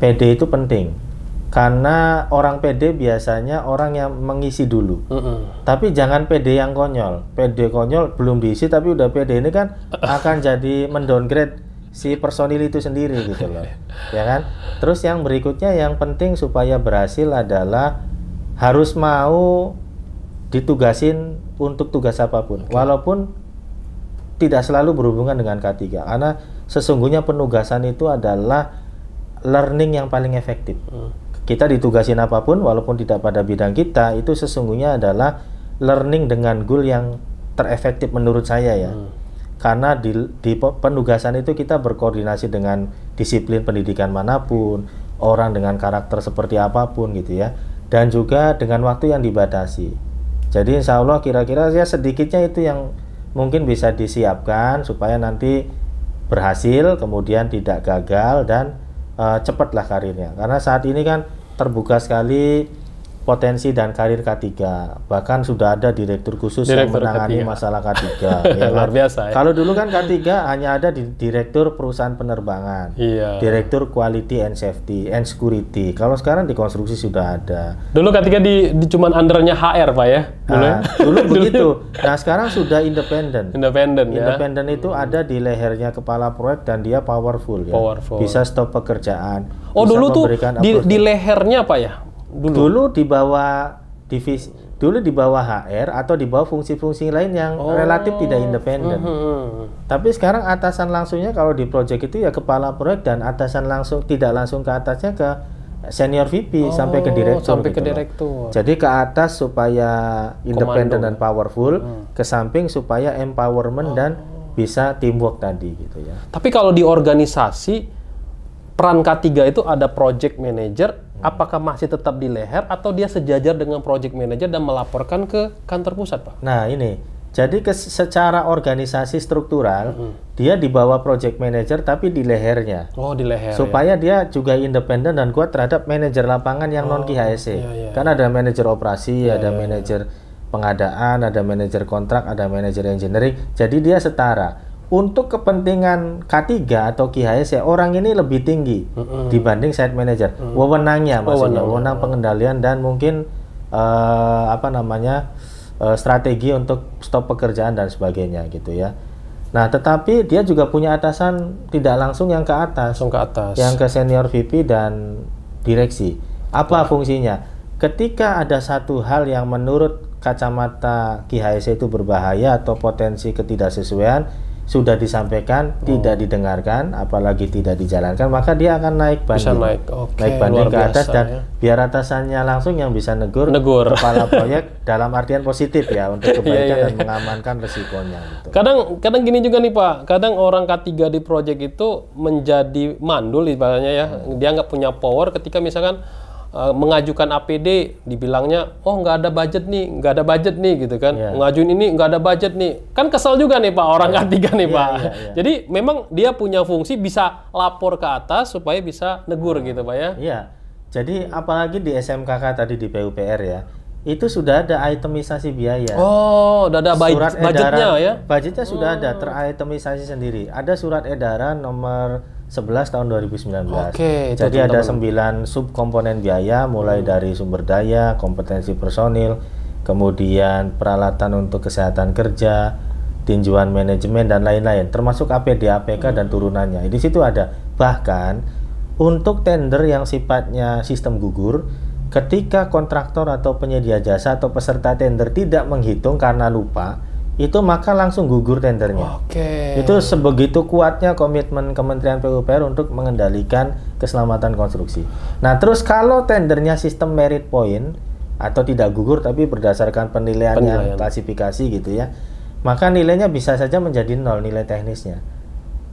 Pede itu penting. Karena orang pede biasanya orang yang mengisi dulu. Tapi jangan pede yang konyol. Pede konyol belum diisi tapi udah pede, ini kan akan jadi mendowngrade si personil itu sendiri gitu loh. Ya kan? Terus yang berikutnya yang penting supaya berhasil adalah harus mau ditugasin untuk tugas apapun. Walaupun tidak selalu berhubungan dengan K3. Karena sesungguhnya penugasan itu adalah learning yang paling efektif. Kita ditugasin apapun walaupun tidak pada bidang kita, itu sesungguhnya adalah learning dengan goal yang terefektif menurut saya ya. Karena di penugasan itu kita berkoordinasi dengan disiplin pendidikan manapun, orang dengan karakter seperti apapun gitu ya, dan juga dengan waktu yang dibatasi. Jadi insya Allah kira-kira ya sedikitnya itu yang mungkin bisa disiapkan supaya nanti berhasil, kemudian tidak gagal dan cepatlah karirnya. Karena saat ini kan terbuka sekali potensi dan karir K3. Bahkan sudah ada direktur khusus yang menangani masalah K3. Ya, luar biasa ya. Kalau dulu kan K3 hanya ada di direktur perusahaan penerbangan, direktur quality and safety and security. Kalau sekarang di konstruksi sudah ada. Dulu K3 di cuman undernya HR Pak ya? Dulu begitu. Nah sekarang sudah independen. Independen itu ada di lehernya kepala proyek dan dia powerful ya. Bisa stop pekerjaan. Oh dulu tuh di lehernya Pak ya? Dulu di bawah divisi, dulu di bawah HR atau di bawah fungsi-fungsi lain yang relatif tidak independen. Tapi sekarang atasan langsungnya kalau di proyek itu ya kepala proyek dan atasan langsung tidak langsung ke atasnya ke senior VP sampai ke direktur. Jadi ke atas supaya independen dan powerful, ke samping supaya empowerment dan bisa teamwork tadi gitu ya. Tapi kalau di organisasi peran K3 itu ada project manager. Apakah masih tetap di leher atau dia sejajar dengan project manager dan melaporkan ke kantor pusat, Pak? Nah, ini. Jadi secara organisasi struktural, dia di bawah project manager tapi di lehernya. Oh, di leher. Supaya dia juga independen dan kuat terhadap manajer lapangan yang non KHSE. Kan ada manajer operasi, ada manajer pengadaan, ada manajer kontrak, ada manajer engineering. Jadi dia setara. Untuk kepentingan K3 atau KHSE, orang ini lebih tinggi dibanding site manager. Wewenangnya maksudnya, wewenang pengendalian dan mungkin strategi untuk stop pekerjaan dan sebagainya gitu ya. Nah, tetapi dia juga punya atasan tidak langsung yang ke atas. Yang ke senior VP dan direksi. Apa fungsinya? Ketika ada satu hal yang menurut kacamata KHSE itu berbahaya atau potensi ketidaksesuaian, sudah disampaikan, tidak didengarkan, apalagi tidak dijalankan, maka dia akan naik banding. Naik banding ke atas dan biar atasannya langsung yang bisa negur. Kepala proyek dalam artian positif ya, untuk kebaikan dan mengamankan resikonya. Gitu. Kadang gini juga nih Pak, kadang orang K3 di proyek itu menjadi mandul ibaratnya ya, dia nggak punya power ketika misalkan mengajukan APD, dibilangnya nggak ada budget nih gitu kan. Ngajuin ini nggak ada budget nih, kan kesel juga nih Pak orang K3 nih Pak. Jadi memang dia punya fungsi bisa lapor ke atas supaya bisa negur gitu Pak ya. Iya, jadi apalagi di SMKK tadi di PUPR ya, itu sudah ada itemisasi biaya. Udah ada surat budgetnya ya. Budgetnya sudah ada teritemisasi sendiri. Ada surat edaran nomor 11 tahun 2019. Jadi ada 9 subkomponen biaya, mulai dari sumber daya, kompetensi personil, kemudian peralatan untuk kesehatan kerja, tinjuan manajemen dan lain-lain, termasuk APD, APK dan turunannya. Di situ ada. Bahkan untuk tender yang sifatnya sistem gugur, ketika kontraktor atau penyedia jasa atau peserta tender tidak menghitung karena lupa, itu maka langsung gugur tendernya. Itu sebegitu kuatnya komitmen Kementerian PUPR untuk mengendalikan keselamatan konstruksi. Nah, terus kalau tendernya sistem merit point atau tidak gugur tapi berdasarkan penilaian yang klasifikasi gitu ya, maka nilainya bisa saja menjadi 0 nilai teknisnya.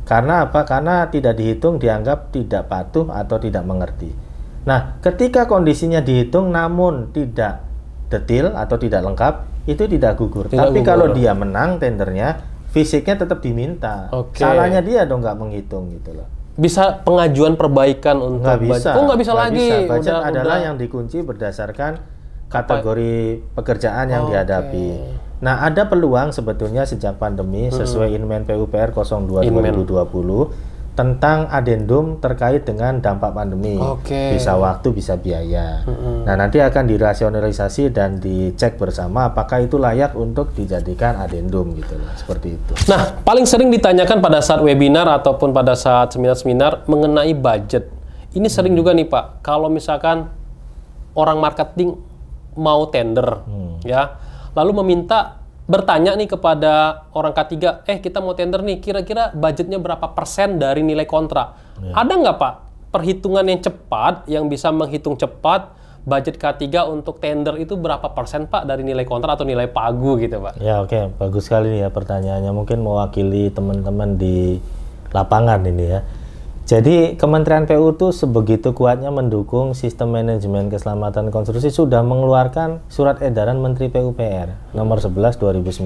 Karena apa? Karena tidak dihitung, dianggap tidak patuh atau tidak mengerti. Nah, ketika kondisinya dihitung namun tidak detail atau tidak lengkap, itu tidak gugur. Tapi kalau dia menang tendernya, fisiknya tetap diminta. Salahnya dia dong nggak menghitung gitu loh. bisa pengajuan perbaikan untuk Nggak bisa. Oh, nggak bisa lagi. Bisa. Budget adalah udah. yang dikunci berdasarkan kategori pekerjaan yang dihadapi. Nah, ada peluang sebetulnya sejak pandemi sesuai Inmen PUPR 02 2020 tentang adendum terkait dengan dampak pandemi. Bisa waktu, bisa biaya. Nah, nanti akan dirasionalisasi dan dicek bersama apakah itu layak untuk dijadikan adendum gitu loh, seperti itu. Nah, paling sering ditanyakan pada saat webinar ataupun pada saat seminar-seminar mengenai budget. Ini sering juga nih Pak, kalau misalkan orang marketing mau tender, ya, lalu bertanya nih kepada orang K3, kita mau tender nih, kira-kira budgetnya berapa persen dari nilai kontrak? Ada nggak Pak perhitungan yang cepat, yang bisa menghitung cepat budget K3 untuk tender itu berapa persen Pak dari nilai kontrak atau nilai pagu gitu Pak? Ya oke, bagus sekali nih ya pertanyaannya, mungkin mewakili teman-teman di lapangan ini ya. Jadi Kementerian PU itu sebegitu kuatnya mendukung sistem manajemen keselamatan konstruksi sudah mengeluarkan surat edaran Menteri PUPR nomor 11 2019.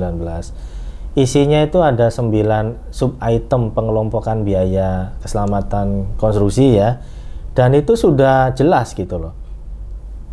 Isinya itu ada 9 sub item pengelompokan biaya keselamatan konstruksi ya. Dan itu sudah jelas gitu loh.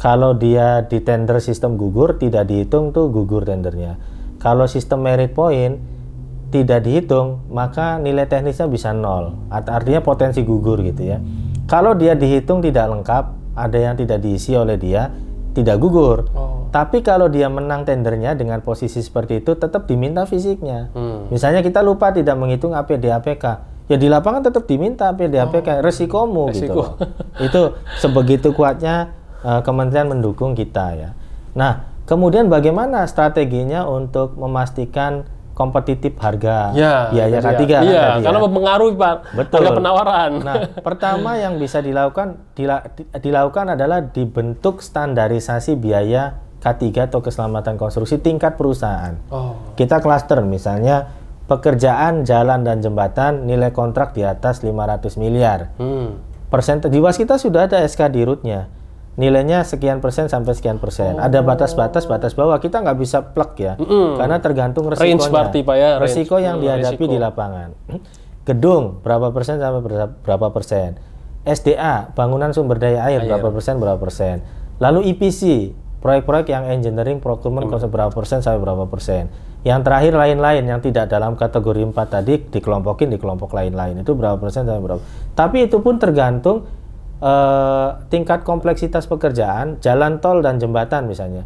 Kalau dia di tender sistem gugur tidak dihitung tuh gugur tendernya. Kalau sistem merit point tidak dihitung, maka nilai teknisnya bisa 0. Artinya potensi gugur gitu ya. Kalau dia dihitung tidak lengkap, ada yang tidak diisi oleh dia, tidak gugur. Tapi kalau dia menang tendernya dengan posisi seperti itu, tetap diminta fisiknya. Misalnya kita lupa tidak menghitung APD APK, ya di lapangan tetap diminta APD APK, resikomu gitu loh. Itu sebegitu kuatnya Kementerian mendukung kita ya. Nah, kemudian bagaimana strateginya untuk memastikan kompetitif harga biaya K3 kan karena mempengaruhi Pak harga penawaran. Nah, pertama yang bisa dilakukan adalah dibentuk standarisasi biaya K3 atau keselamatan konstruksi tingkat perusahaan. Kita klaster misalnya pekerjaan jalan dan jembatan nilai kontrak di atas 500 miliar. Di waskita sudah ada SK Dirutnya. Nilainya sekian persen sampai sekian persen. Ada batas-batas, batas bawah. Kita nggak bisa plug ya, karena tergantung resikonya. Berarti, Pak, ya, resiko yang dihadapi di lapangan. Gedung berapa persen sampai berapa persen. SDA bangunan sumber daya air berapa persen. Lalu EPC proyek-proyek yang engineering procurement berapa persen sampai berapa persen. Yang terakhir lain-lain yang tidak dalam kategori 4 tadi dikelompokin di kelompok lain-lain itu berapa persen sampai berapa. Tapi itu pun tergantung tingkat kompleksitas pekerjaan. Jalan tol dan jembatan misalnya.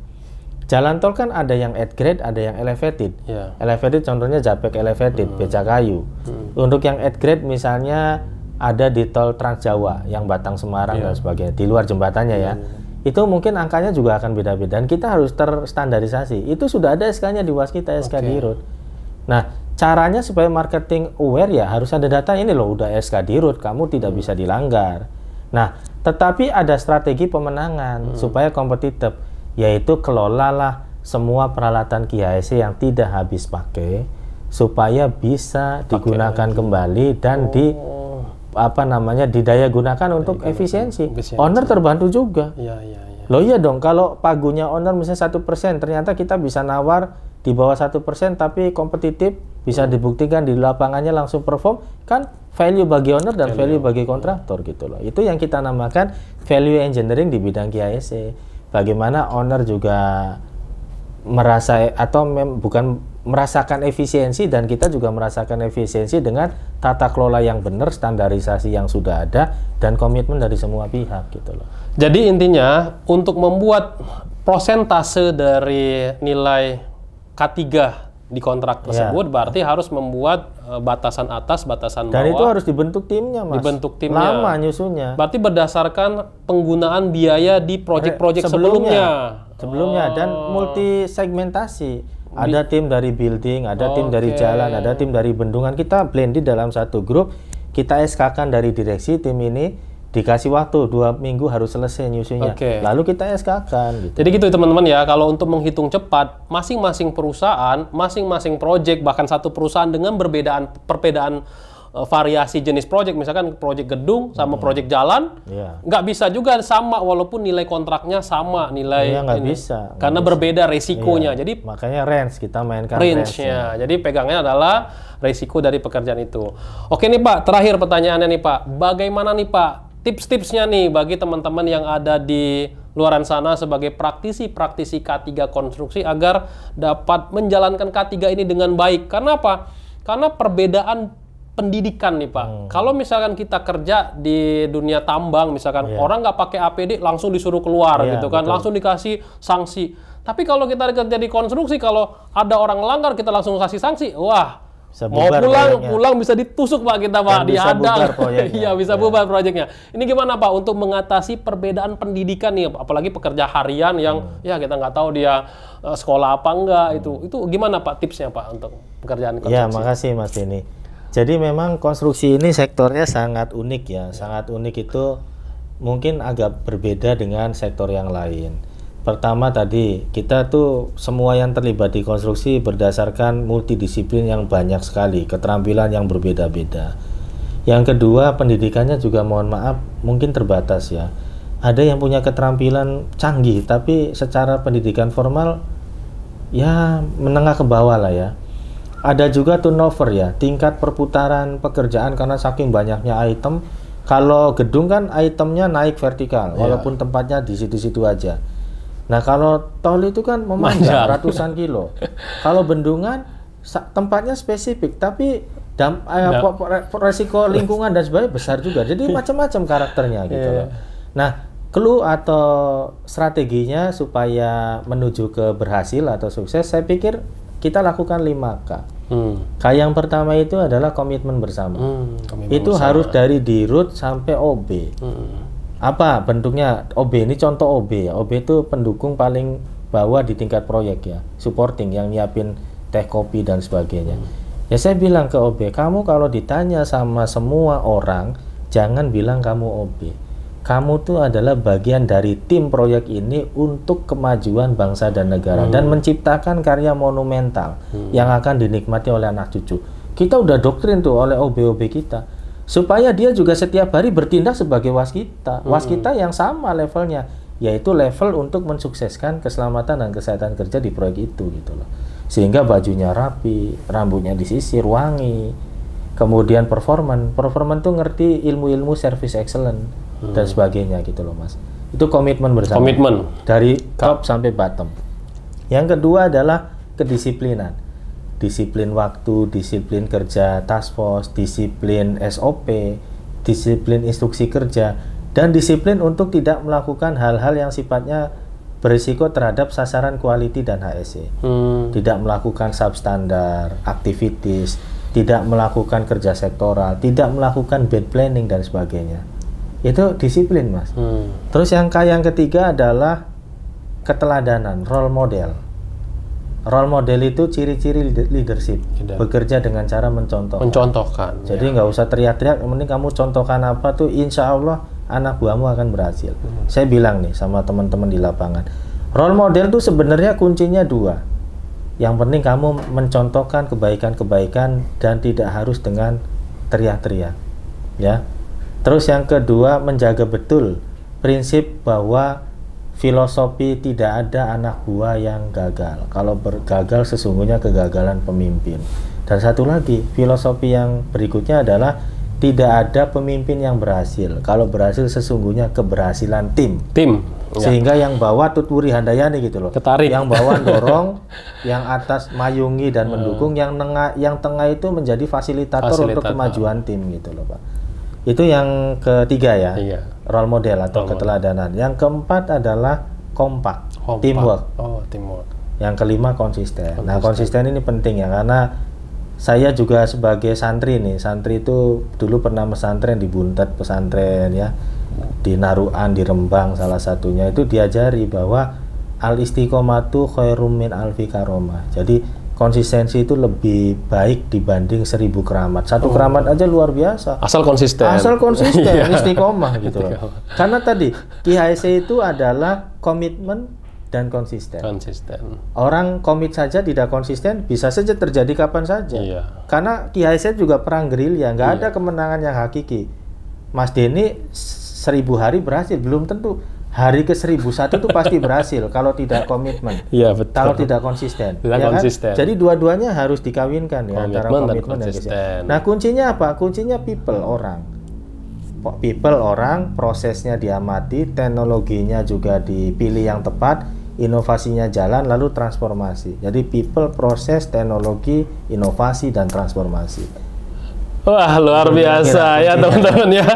Jalan tol kan ada yang at grade, ada yang elevated. Elevated contohnya Japek elevated, Becakayu. Untuk yang at grade misalnya ada di tol Trans Jawa yang Batang Semarang dan sebagainya, di luar jembatannya ya. Itu mungkin angkanya juga akan beda-beda dan kita harus terstandarisasi. Itu sudah ada SK-nya di waskita, SK Dirut. Nah, caranya supaya marketing aware ya harus ada data ini loh, udah SK Dirut, kamu tidak bisa dilanggar. Nah, tetapi ada strategi pemenangan supaya kompetitif, yaitu kelolalah semua peralatan QHSE yang tidak habis pakai supaya bisa digunakan kembali dan didaya gunakan untuk efisiensi. Owner terbantu juga. Loh iya dong, kalau pagunya owner misalnya 1%, ternyata kita bisa nawar di bawah 1% tapi kompetitif, bisa dibuktikan di lapangannya langsung perform, kan value bagi owner dan value bagi kontraktor gitu loh. Itu yang kita namakan value engineering di bidang QHSE. Bagaimana owner juga bukan merasakan efisiensi dan kita juga merasakan efisiensi dengan tata kelola yang benar, standarisasi yang sudah ada dan komitmen dari semua pihak gitu loh. Jadi intinya untuk membuat prosentase dari nilai K3 di kontrak tersebut berarti harus membuat batasan atas, batasan bawah. Dan itu harus dibentuk timnya, Mas. Dibentuk timnya. Lama nyusunnya. Berarti berdasarkan penggunaan biaya di proyek-proyek sebelumnya. Dan multi segmentasi. Ada tim dari building, ada tim dari jalan, ada tim dari bendungan. Kita blended dalam satu grup. Kita SK-kan dari direksi tim ini. Dikasih waktu 2 minggu harus selesai nyusunnya. Lalu kita SK-kan gitu. Jadi gitu teman-teman ya, kalau untuk menghitung cepat, masing-masing perusahaan, masing-masing proyek, bahkan satu perusahaan dengan perbedaan variasi jenis proyek, misalkan proyek gedung sama proyek jalan, nggak bisa juga sama walaupun nilai kontraknya sama nilai. Nggak bisa. Karena berbeda resikonya. Jadi makanya range kita mainkan range-nya. Jadi pegangnya adalah resiko dari pekerjaan itu. Oke nih Pak, terakhir pertanyaannya nih Pak, bagaimana nih Pak tips-tipsnya nih bagi teman-teman yang ada di luaran sana sebagai praktisi K3 konstruksi agar dapat menjalankan K3 ini dengan baik. Karena apa? Karena perbedaan pendidikan nih Pak. Kalau misalkan kita kerja di dunia tambang, misalkan orang nggak pakai APD langsung disuruh keluar gitu kan, langsung dikasih sanksi. Tapi kalau kita kerja di konstruksi, kalau ada orang melanggar kita langsung kasih sanksi, wah. Mau pulang bisa ditusuk Pak kita Pak, dihadang. Iya bisa bubar proyeknya. Ini gimana Pak untuk mengatasi perbedaan pendidikan nih, apalagi pekerja harian yang ya kita nggak tahu dia sekolah apa enggak itu gimana Pak tipsnya Pak untuk pekerjaan konstruksi? Ya makasih Mas Denny. Jadi memang konstruksi ini sektornya sangat unik ya, sangat unik itu mungkin agak berbeda dengan sektor yang lain. Pertama tadi, kita tuh semua yang terlibat di konstruksi berdasarkan multidisiplin yang banyak sekali, keterampilan yang berbeda-beda. Yang kedua, pendidikannya juga mohon maaf mungkin terbatas ya. Ada yang punya keterampilan canggih, tapi secara pendidikan formal ya menengah ke bawah lah ya. Ada juga turnover ya, tingkat perputaran pekerjaan karena saking banyaknya item. Kalau gedung kan itemnya naik vertikal, walaupun tempatnya di situ-situ aja. Nah kalau tol itu kan memanjang ratusan kilo. Kalau bendungan tempatnya spesifik, tapi resiko lingkungan dan sebagainya besar juga. Jadi macam-macam karakternya gitu loh. Nah clue atau strateginya supaya menuju ke berhasil atau sukses, saya pikir kita lakukan 5K. K yang pertama itu adalah komitmen bersama. Itu harus dari dirut sampai OB. Apa bentuknya OB? Ini contoh OB ya. OB itu pendukung paling bawah di tingkat proyek ya, supporting yang nyiapin teh kopi dan sebagainya. Ya saya bilang ke OB, kamu kalau ditanya sama semua orang jangan bilang kamu OB. Kamu tuh adalah bagian dari tim proyek ini untuk kemajuan bangsa dan negara dan menciptakan karya monumental yang akan dinikmati oleh anak cucu. Kita udah doktrin tuh oleh OB-OB kita. Supaya dia juga setiap hari bertindak sebagai waskita yang sama levelnya, yaitu level untuk mensukseskan keselamatan dan kesehatan kerja di proyek itu gitu loh. Sehingga bajunya rapi, rambutnya disisir, wangi, kemudian performan tuh ngerti ilmu-ilmu service excellent dan sebagainya gitu loh Mas. Itu komitmen bersama. Komitmen dari top sampai bottom. Yang kedua adalah kedisiplinan. Disiplin waktu, disiplin kerja task force, disiplin SOP, disiplin instruksi kerja, dan disiplin untuk tidak melakukan hal-hal yang sifatnya berisiko terhadap sasaran quality dan HSE. Tidak melakukan substandar, activities, tidak melakukan kerja sektoral, tidak melakukan bad planning dan sebagainya. Itu disiplin Mas. Terus yang ketiga adalah keteladanan, role model. Role model itu ciri-ciri leadership, bekerja dengan cara mencontohkan. Jadi nggak usah teriak-teriak, yang penting kamu contohkan apa tuh, insya Allah anak buahmu akan berhasil. Saya bilang nih sama teman-teman di lapangan, role model tuh sebenarnya kuncinya 2. Yang penting kamu mencontohkan kebaikan-kebaikan dan tidak harus dengan teriak-teriak, ya. Terus yang kedua, menjaga betul prinsip bahwa filosofi tidak ada anak buah yang gagal. Kalau gagal sesungguhnya kegagalan pemimpin. Dan satu lagi, filosofi yang berikutnya adalah tidak ada pemimpin yang berhasil. Kalau berhasil sesungguhnya keberhasilan tim. Sehingga yang bawah Tutwuri Handayani gitu loh. Ketarik. Yang bawah dorong, yang atas mayungi dan mendukung, yang tengah itu menjadi fasilitator untuk kemajuan tim gitu loh Pak. Itu yang ketiga ya, role model atau keteladanan. Yang keempat adalah kompak. Teamwork. Teamwork. Yang kelima konsisten. Nah konsisten ini penting ya, karena saya juga sebagai santri nih, santri itu dulu pernah pesantren di Buntet pesantren ya, di Naruan, di Rembang salah satunya, itu diajari bahwa al-istiqomatu khairum min alfi karomah. Jadi konsistensi itu lebih baik dibanding 1000 keramat. Satu keramat aja luar biasa. Asal konsisten, istiqomah gitu loh. Karena tadi IHSE itu adalah komitmen dan konsisten. Orang komit saja tidak konsisten bisa saja terjadi kapan saja. karena QIC juga perang gerilya, nggak ada kemenangan yang hakiki. Mas Denny 1000 hari berhasil, belum tentu hari ke 1001 itu pasti berhasil kalau tidak komitmen. Iya, betul. Kalau tidak konsisten. Tidak konsisten. Kan? Jadi dua-duanya harus dikawinkan ya, antara komitmen dan konsisten. Nah, kuncinya apa? Kuncinya people, orang. People, orang, prosesnya diamati, teknologinya juga dipilih yang tepat, inovasinya jalan, lalu transformasi. Jadi people, proses, teknologi, inovasi, dan transformasi. Wah, luar biasa ya teman-teman ya.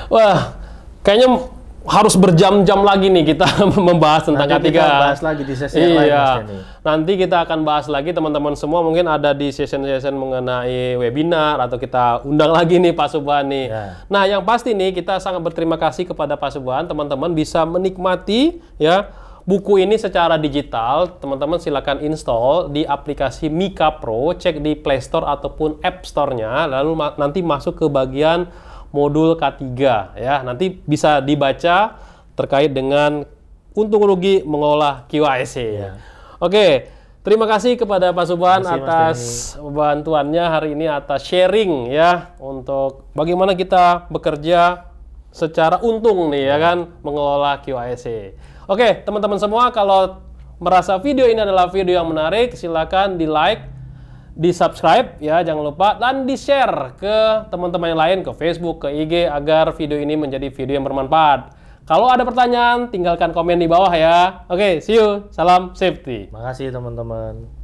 Wah, kayaknya harus berjam-jam lagi nih kita membahas tentang nanti K3. Kita bahas lagi di sesi yang lain, Mas Denny. Nanti kita akan bahas lagi teman-teman semua, mungkin ada di session-session mengenai webinar atau kita undang lagi nih Pak Subhan nih. Nah, yang pasti nih kita sangat berterima kasih kepada Pak Subhan. Teman-teman bisa menikmati ya buku ini secara digital. Teman-teman silakan install di aplikasi Mika Pro, cek di Play Store ataupun App Store-nya, lalu nanti masuk ke bagian modul K3 ya. Nanti bisa dibaca terkait dengan untung rugi mengolah QIC ya. Oke, terima kasih kepada Pak Subhan atas bantuannya hari ini, atas sharing ya untuk bagaimana kita bekerja secara untung nih ya kan mengelola QIC. Oke, teman-teman semua, kalau merasa video ini adalah video yang menarik, silakan di like, di subscribe ya, jangan lupa, dan di share ke teman-teman yang lain, ke Facebook, ke IG, agar video ini menjadi video yang bermanfaat. Kalau ada pertanyaan, tinggalkan komen di bawah ya. Oke, see you, salam safety. Makasih teman-teman.